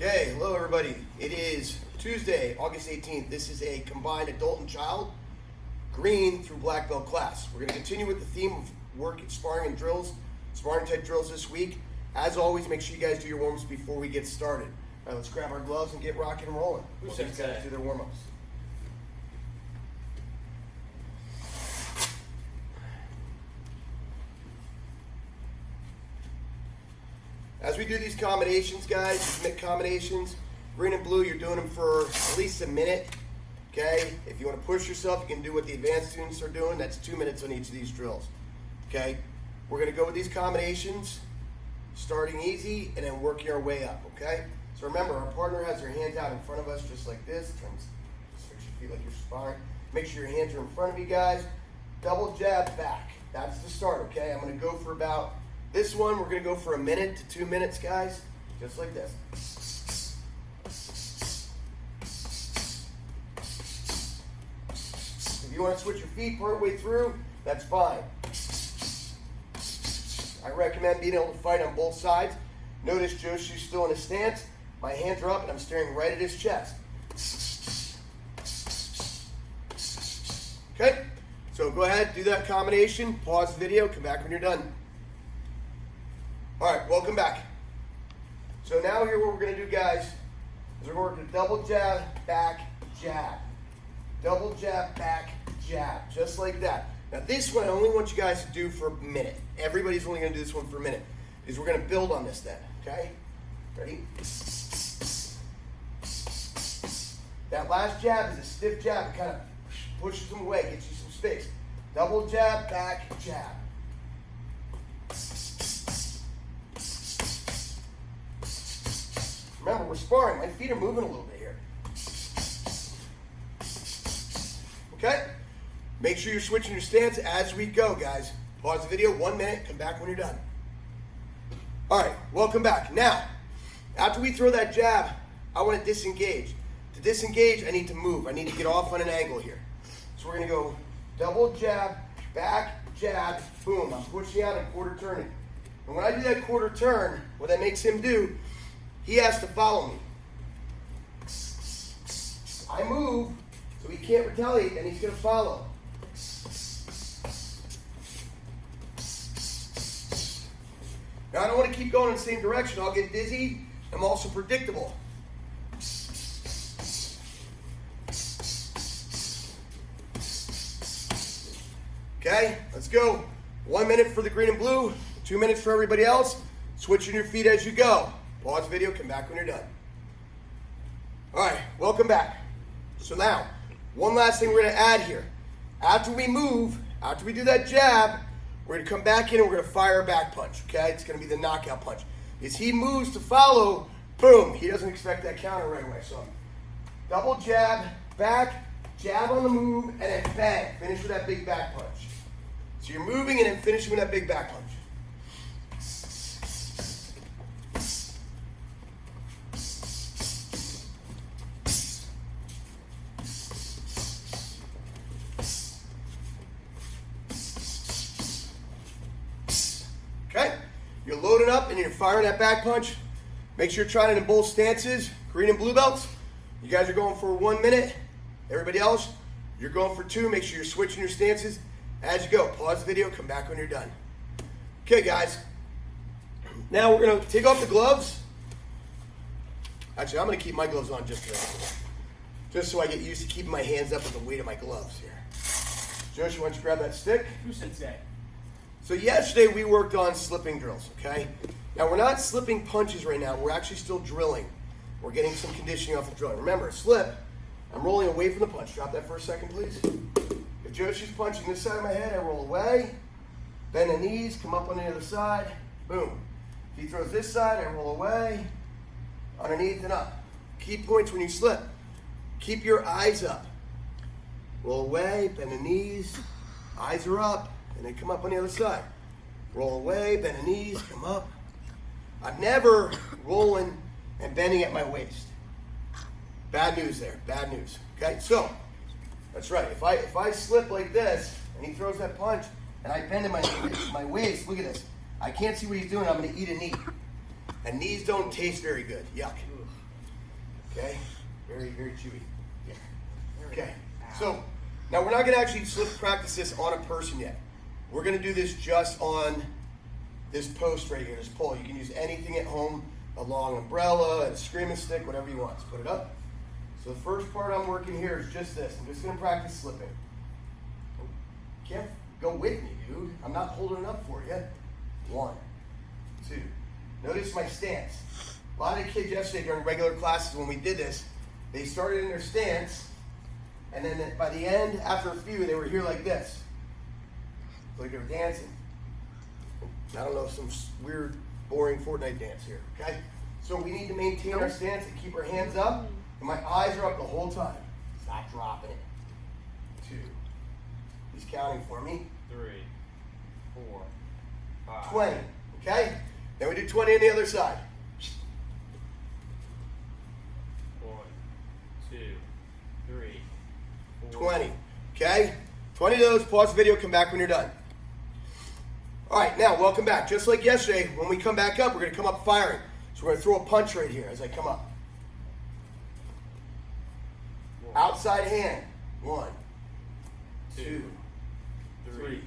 Okay, hello everybody. It is Tuesday, August 18th. This is a combined adult and child green through black belt class. We're going to continue with the theme of work, sparring and drills, sparring type drills this week. As always, make sure you guys do your warm-ups before we get started. All right, let's grab our gloves and get rocking and rolling. We'll get guys do their warm-ups. As we do these combinations, guys, these mitt combinations, green and blue, you're doing them for at least a minute, okay? If you want to push yourself, you can do what the advanced students are doing. That's 2 minutes on each of these drills, okay? We're going to go with these combinations, starting easy and then working our way up, okay? So remember, our partner has their hands out in front of us just like this. Stretch your feet like you're sparring. Make sure your hands are in front of you, guys. Double jab back. That's the start, okay? I'm going to go for about... This one, we're going to go for 1 minute to 2 minutes, guys, just like this. If you want to switch your feet part way through, that's fine. I recommend being able to fight on both sides. Notice Joshu's still in a stance. My hands are up and I'm staring right at his chest. Okay, so go ahead, do that combination, pause the video, come back when you're done. All right, welcome back. So now here what we're going to do, guys, is we're going to work a double jab, back, jab. Double jab, back, jab, just like that. Now this one I only want you guys to do for a minute. Everybody's only going to do this one for a minute because we're going to build on this then, okay? Ready? That last jab is a stiff jab. It kind of pushes them away, gets you some space. Double jab, back, jab. Remember, we're sparring. My feet are moving a little bit here. Okay? Make sure you're switching your stance as we go, guys. Pause the video, 1 minute, come back when you're done. All right, welcome back. Now, after we throw that jab, I want to disengage. To disengage, I need to move. I need to get off on an angle here. So we're going to go double jab, back, jab, boom. I'm pushing out and quarter turning. And when I do that quarter turn, what that makes him do, he has to follow me. I move, so he can't retaliate, and he's going to follow. Now, I don't want to keep going in the same direction. I'll get dizzy. I'm also predictable. Okay, let's go. 1 minute for the green and blue, 2 minutes for everybody else. Switching your feet as you go. Pause the video, come back when you're done. All right, welcome back. So now, one last thing we're going to add here. After we move, after we do that jab, we're going to come back in and we're going to fire a back punch, okay? It's going to be the knockout punch. As he moves to follow, boom, he doesn't expect that counter right away. So double jab, back, jab on the move, and then bang, finish with that big back punch. So you're moving and then finishing with that big back punch. Okay, you're loading up and you're firing that back punch. Make sure you're trying it in both stances, green and blue belts. You guys are going for 1 minute. Everybody else, you're going for 2. Make sure you're switching your stances as you go. Pause the video, come back when you're done. Okay, guys. Now we're going to take off the gloves. Actually, I'm going to keep my gloves on just so I get used to keeping my hands up with the weight of my gloves here. Josh, why don't you grab that stick? Who sensei? So yesterday we worked on slipping drills, okay? Now we're not slipping punches right now. We're actually still drilling. We're getting some conditioning off the drilling. Remember, slip, I'm rolling away from the punch. Drop that for a second, please. If Joshu's punching this side of my head, I roll away. Bend the knees, come up on the other side. Boom. If he throws this side, I roll away. Underneath and up. Key points when you slip. Keep your eyes up. Roll away, bend the knees. Eyes are up. And then come up on the other side. Roll away, bend the knees, come up. I'm never rolling and bending at my waist. Bad news there, bad news. Okay, so that's right. If I slip like this and he throws that punch and I bend in my waist, look at this. I can't see what he's doing. I'm going to eat a knee. And knees don't taste very good. Yuck. Okay, very, very chewy. Yeah. Okay, so now we're not going to actually practice this on a person yet. We're going to do this just on this post right here, this pole. You can use anything at home, a long umbrella, a screaming stick, whatever you want. So put it up. So the first part I'm working here is just this. I'm just going to practice slipping. You can't go with me, dude. I'm not holding it up for you. 1, 2. Notice my stance. A lot of the kids yesterday during regular classes when we did this, they started in their stance, and then by the end, after a few, they were here like this. Like they were dancing. I don't know, some weird, boring Fortnite dance here, okay? So we need to maintain our stance and keep our hands up, and my eyes are up the whole time. Stop dropping it. 2. He's counting for me. 3, 4, 5. 20, okay? Then we do 20 on the other side. 1, 2, 3, 4. 20, okay? 20 of those, pause the video, come back when you're done. All right, now welcome back. Just like yesterday, when we come back up, we're gonna come up firing. So we're gonna throw a punch right here as I come up. Outside hand, 1, 2, 3,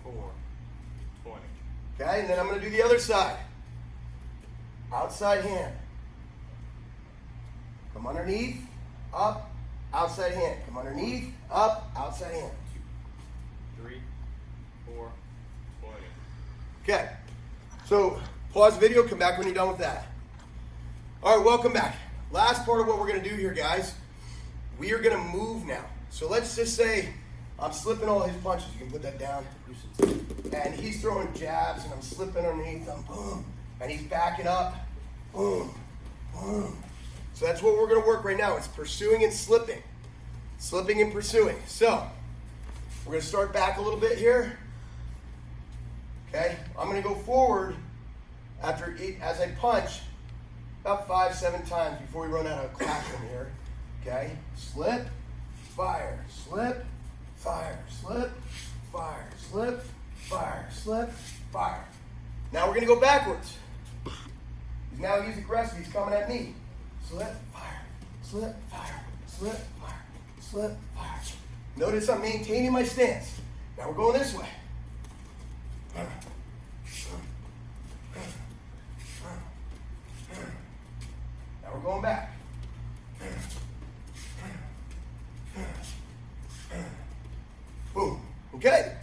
4, 20. okay? And then I'm gonna do the other side. Outside hand. Come underneath, up, outside hand. Come underneath, up, outside hand. 3, 4, 20. Okay, so pause the video, come back when you're done with that. All right, welcome back. Last part of what we're gonna do here, guys, we are gonna move now. So let's just say I'm slipping all his punches. You can put that down. And he's throwing jabs and I'm slipping underneath him, boom. And he's backing up, boom, boom. So that's what we're gonna work right now. It's pursuing and slipping. Slipping and pursuing. So, we're gonna start back a little bit here. Okay, I'm gonna go forward as I punch about 5, 7 times before we run out of classroom here. Okay, slip, fire, slip, fire, slip, fire, slip, fire, slip, fire. Now we're gonna go backwards. Now he's aggressive, he's coming at me. Slip, fire, slip, fire, slip, fire, slip, fire. Notice I'm maintaining my stance. Now we're going this way. Now we're going back. Boom. Okay.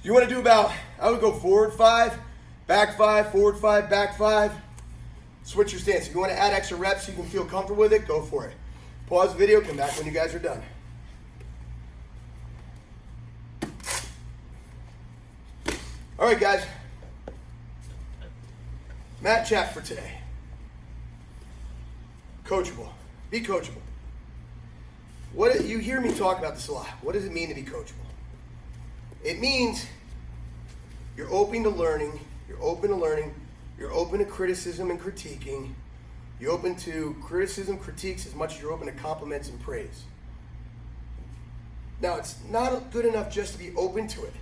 You want to do about, I would go forward 5, back 5, forward 5, back 5. Switch your stance. If you want to add extra reps so you can feel comfortable with it, go for it. Pause the video, come back when you guys are done. All right, guys. Mat chat for today. Coachable. Be coachable. You hear me talk about this a lot. What does it mean to be coachable? It means you're open to learning, you're open to criticism and critiquing, you're open to criticism, critiques as much as you're open to compliments and praise. Now, it's not good enough just to be open to it,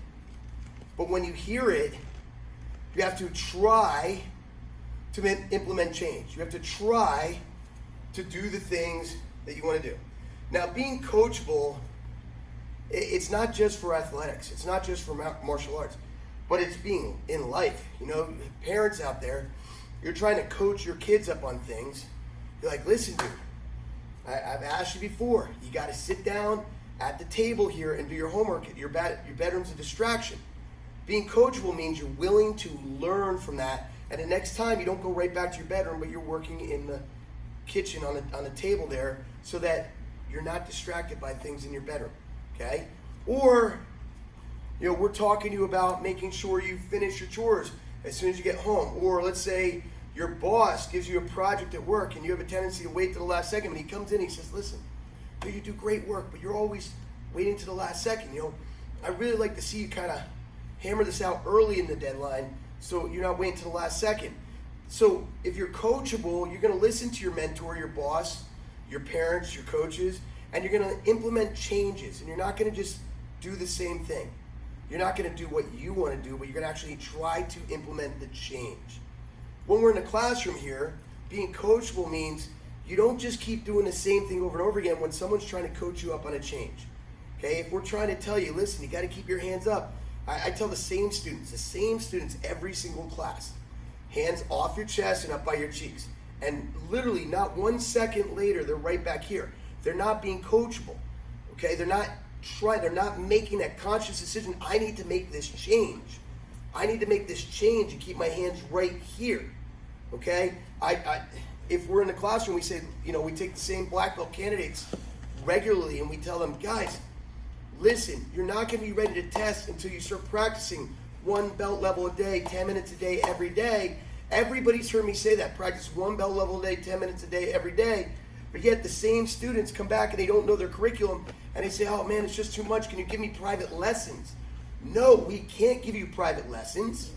but when you hear it, you have to try to implement change. You have to try to do the things that you want to do. Now, being coachable, it's not just for athletics. It's not just for martial arts, but it's being in life. You know, parents out there, you're trying to coach your kids up on things. You're like, listen, dude, I've asked you before. You got to sit down at the table here and do your homework. Your bedroom's a distraction. Being coachable means you're willing to learn from that, and the next time you don't go right back to your bedroom, but you're working in the kitchen on the table there so that you're not distracted by things in your bedroom, okay? Or, you know, we're talking to you about making sure you finish your chores as soon as you get home. Or let's say your boss gives you a project at work and you have a tendency to wait to the last second. When he comes in, he says, listen, you do great work, but you're always waiting to the last second. You know, I really like to see you kind of hammer this out early in the deadline so you're not waiting to the last second. So if you're coachable, you're going to listen to your mentor, your boss, your parents, your coaches, and you're going to implement changes. And you're not going to just do the same thing. You're not going to do what you want to do, but you're going to actually try to implement the change. When we're in the classroom here, being coachable means you don't just keep doing the same thing over and over again when someone's trying to coach you up on a change. Okay, if we're trying to tell you, listen, you got to keep your hands up. I tell the same students every single class, hands off your chest and up by your cheeks. And literally not 1 second later, they're right back here. They're not being coachable. Okay, they're not making that conscious decision. I need to make this change. I need to make this change and keep my hands right here. Okay, if we're in the classroom, we say, we take the same black belt candidates regularly and we tell them, guys, listen, you're not going to be ready to test until you start practicing 1 belt level a day, 10 minutes a day, every day. Everybody's heard me say that. Practice 1 belt level a day, 10 minutes a day, every day. But yet the same students come back and they don't know their curriculum and they say, oh man, it's just too much. Can you give me private lessons? No, we can't give you private lessons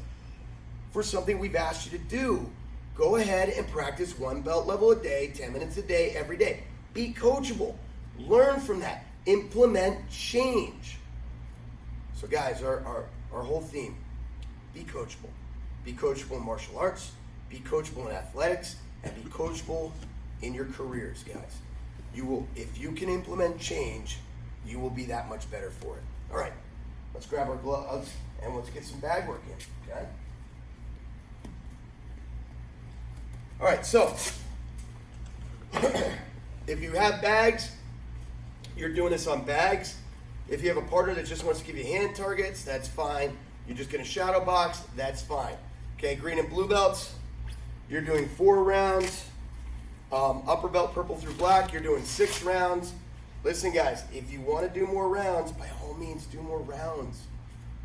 for something we've asked you to do. Go ahead and practice 1 belt level a day, 10 minutes a day, every day. Be coachable. Learn from that. Implement change. So guys, our whole theme, be coachable. Be coachable in martial arts, be coachable in athletics, and be coachable in your careers, guys. You will, if you can implement change, you will be that much better for it. All right, let's grab our gloves and let's get some bag work in, okay? All right, so if you have bags, you're doing this on bags. If you have a partner that just wants to give you hand targets, that's fine. You're just gonna shadow box, that's fine. Okay, green and blue belts, you're doing 4 rounds. Upper belt, purple through black, you're doing 6 rounds. Listen guys, if you wanna do more rounds, by all means, do more rounds.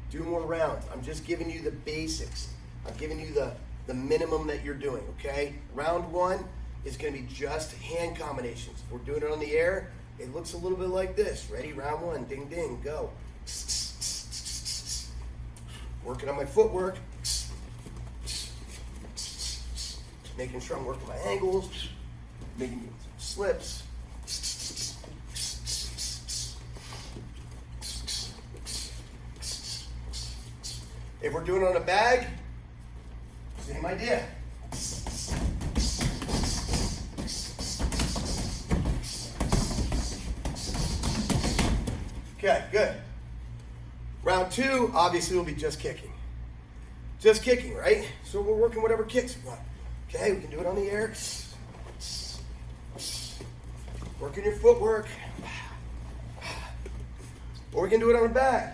Do more rounds. I'm just giving you the basics. I'm giving you the minimum that you're doing, okay? Round 1 is gonna be just hand combinations. If we're doing it on the air, it looks a little bit like this. Ready? Round 1, ding, ding, go. Working on my footwork. Making sure I'm working my angles. Making slips. If we're doing it on a bag, same idea. Okay, good. Round 2, obviously, will be just kicking. Just kicking, right? So we're working whatever kicks we want. Okay, we can do it on the air. Working your footwork. Or we can do it on a bag.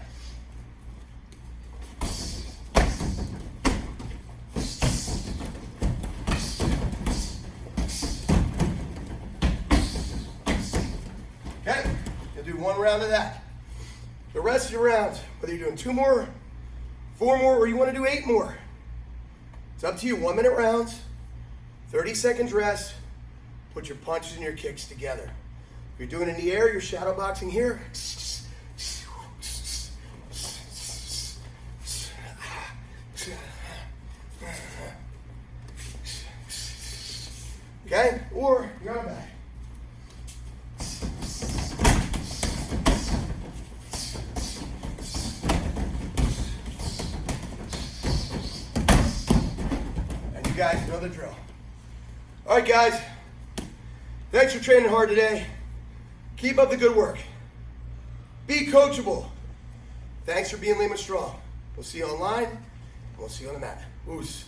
Okay, you'll do 1 round of that. The rest of your rounds, whether you're doing 2 more, 4 more, or you want to do 8 more, it's up to you. 1-minute rounds, 30 seconds rest, put your punches and your kicks together. If you're doing it in the air, you're shadow boxing here. Okay, or you're on a bag. You guys know the drill. All right, guys. Thanks for training hard today. Keep up the good work. Be coachable. Thanks for being Lima Strong. We'll see you online, and we'll see you on the mat. Oos.